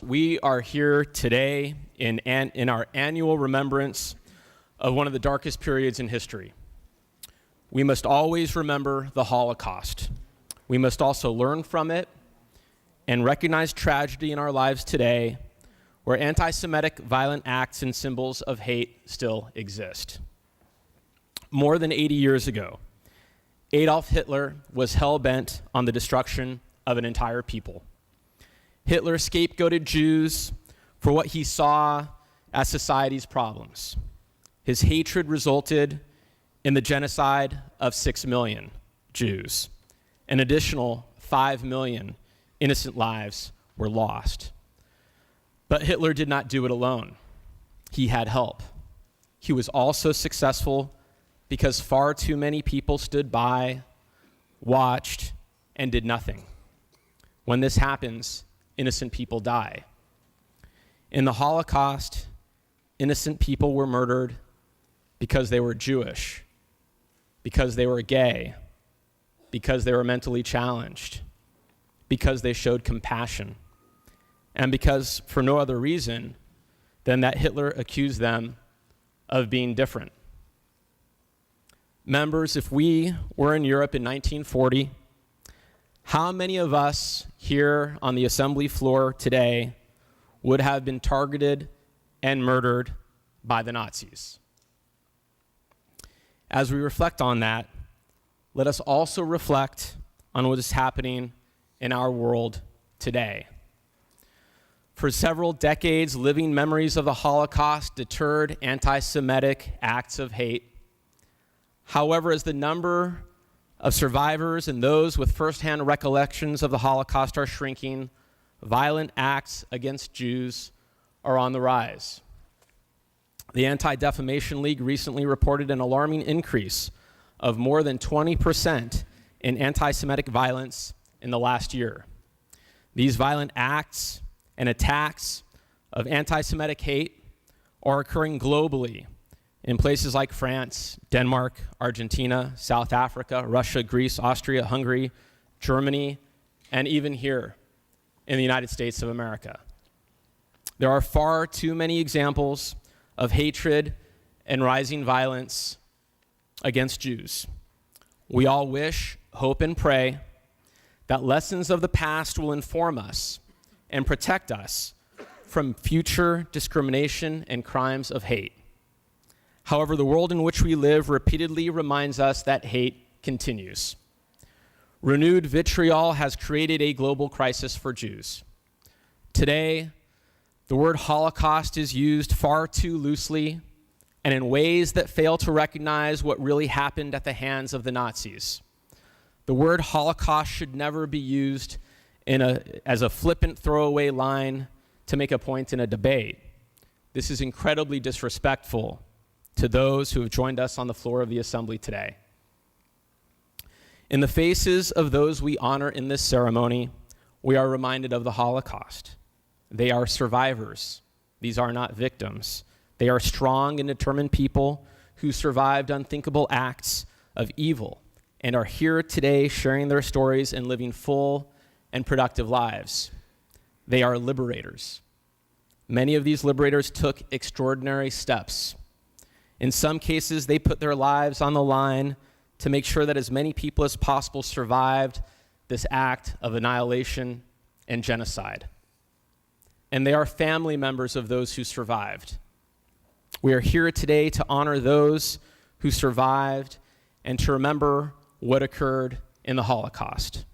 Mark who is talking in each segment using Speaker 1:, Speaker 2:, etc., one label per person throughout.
Speaker 1: we are here today in our annual remembrance of one of the darkest periods in history. We must always remember the Holocaust. We must also learn from it and recognize tragedy in our lives today where anti-Semitic violent acts and symbols of hate still exist. More than 80 years ago, Adolf Hitler was hell-bent on the destruction of an entire people. Hitler scapegoated Jews for what he saw as society's problems. His hatred resulted in the genocide of 6 million Jews. An additional 5 million innocent lives were lost. But Hitler did not do it alone. He had help. He was also successful because far too many people stood by, watched, and did nothing. When this happens, innocent people die. In the Holocaust, innocent people were murdered because they were Jewish, because they were gay, because they were mentally challenged, because they showed compassion, and because, for no other reason, than that Hitler accused them of being different. Members, if we were in Europe in 1940, how many of us here on the assembly floor today would have been targeted and murdered by the Nazis? As we reflect on that, let us also reflect on what is happening in our world today. For several decades, living memories of the Holocaust deterred anti-Semitic acts of hate. However, as the number of survivors and those with firsthand recollections of the Holocaust are shrinking, violent acts against Jews are on the rise. The Anti-Defamation League recently reported an alarming increase of more than 20% in anti-Semitic violence in the last year. These violent acts and attacks of anti-Semitic hate are occurring globally in places like France, Denmark, Argentina, South Africa, Russia, Greece, Austria, Hungary, Germany, and even here in the United States of America. There are far too many examples of hatred and rising violence against Jews. We all wish, hope, and pray that lessons of the past will inform us and protect us from future discrimination and crimes of hate. However, the world in which we live repeatedly reminds us that hate continues. Renewed vitriol has created a global crisis for Jews. Today, the word Holocaust is used far too loosely and in ways that fail to recognize what really happened at the hands of the Nazis. The word Holocaust should never be used as a flippant throwaway line to make a point in a debate. This is incredibly disrespectful to those who have joined us on the floor of the assembly today. In the faces of those we honor in this ceremony, we are reminded of the Holocaust. They are survivors. These are not victims. They are strong and determined people who survived unthinkable acts of evil and are here today sharing their stories and living full and productive lives. They are liberators. Many of these liberators took extraordinary steps. In some cases, they put their lives on the line to make sure that as many people as possible survived this act of annihilation and genocide. And they are family members of those who survived. We are here today to honor those who survived and to remember what occurred in the Holocaust.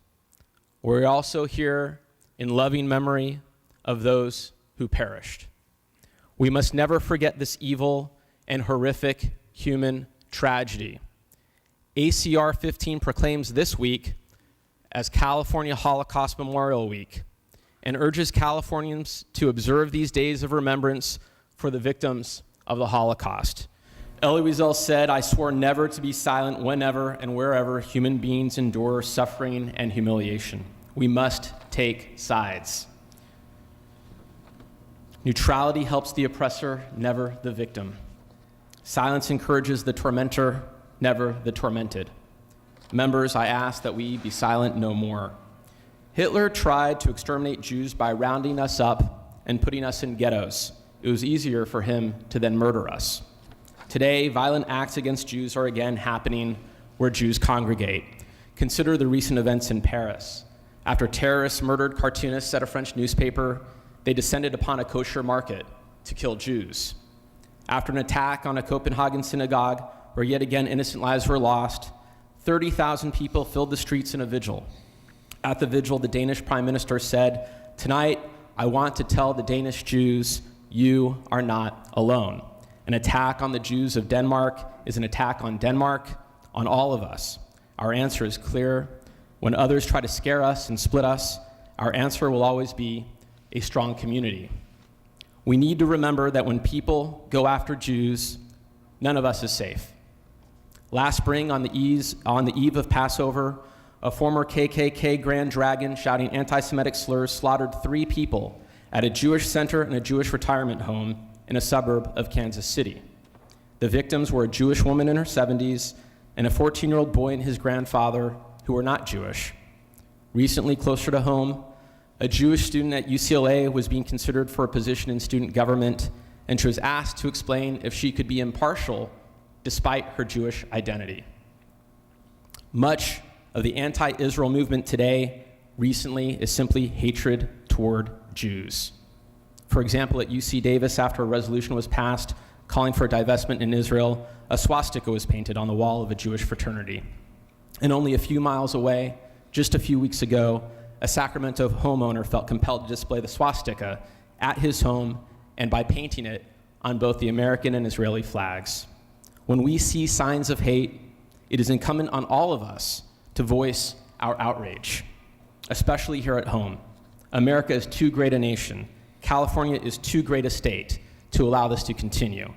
Speaker 1: We're also here in loving memory of those who perished. We must never forget this evil and horrific human tragedy. ACR 15 proclaims this week as California Holocaust Memorial Week and urges Californians to observe these days of remembrance for the victims of the Holocaust. Elie Wiesel said, "I swore never to be silent whenever and wherever human beings endure suffering and humiliation. We must take sides. Neutrality helps the oppressor, never the victim. Silence encourages the tormentor, never the tormented. Members, I ask that we be silent no more. Hitler tried to exterminate Jews by rounding us up and putting us in ghettos, it was easier for him to then murder us. Today, violent acts against Jews are again happening where Jews congregate. Consider the recent events in Paris. After terrorists murdered cartoonists at a French newspaper, they descended upon a kosher market to kill Jews. After an attack on a Copenhagen synagogue, where yet again innocent lives were lost, 30,000 people filled the streets in a vigil. At the vigil, the Danish Prime Minister said, "Tonight, I want to tell the Danish Jews, you are not alone. An attack on the Jews of Denmark is an attack on Denmark, on all of us. Our answer is clear. When others try to scare us and split us, our answer will always be a strong community." We need to remember that when people go after Jews, none of us is safe. Last spring, on the eve of Passover, a former KKK Grand Dragon shouting anti-Semitic slurs slaughtered 3 people at a Jewish center and a Jewish retirement home in a suburb of Kansas City. The victims were a Jewish woman in her 70s and a 14-year-old boy and his grandfather who were not Jewish. Recently, closer to home, a Jewish student at UCLA was being considered for a position in student government, and she was asked to explain if she could be impartial despite her Jewish identity. Much of the anti-Israel movement today recently is simply hatred toward Jews. For example, at UC Davis, after a resolution was passed calling for divestment in Israel, a swastika was painted on the wall of a Jewish fraternity. And only a few miles away, just a few weeks ago, a Sacramento homeowner felt compelled to display the swastika at his home and by painting it on both the American and Israeli flags. When we see signs of hate, it is incumbent on all of us to voice our outrage, especially here at home. America is too great a nation. California is too great a state to allow this to continue.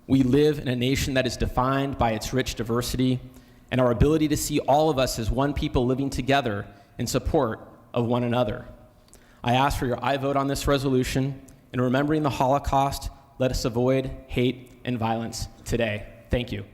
Speaker 1: We live in a nation that is defined by its rich diversity and our ability to see all of us as one people living together in support of one another. I ask for your aye vote on this resolution. In remembering the Holocaust, let us avoid hate and violence today. Thank you.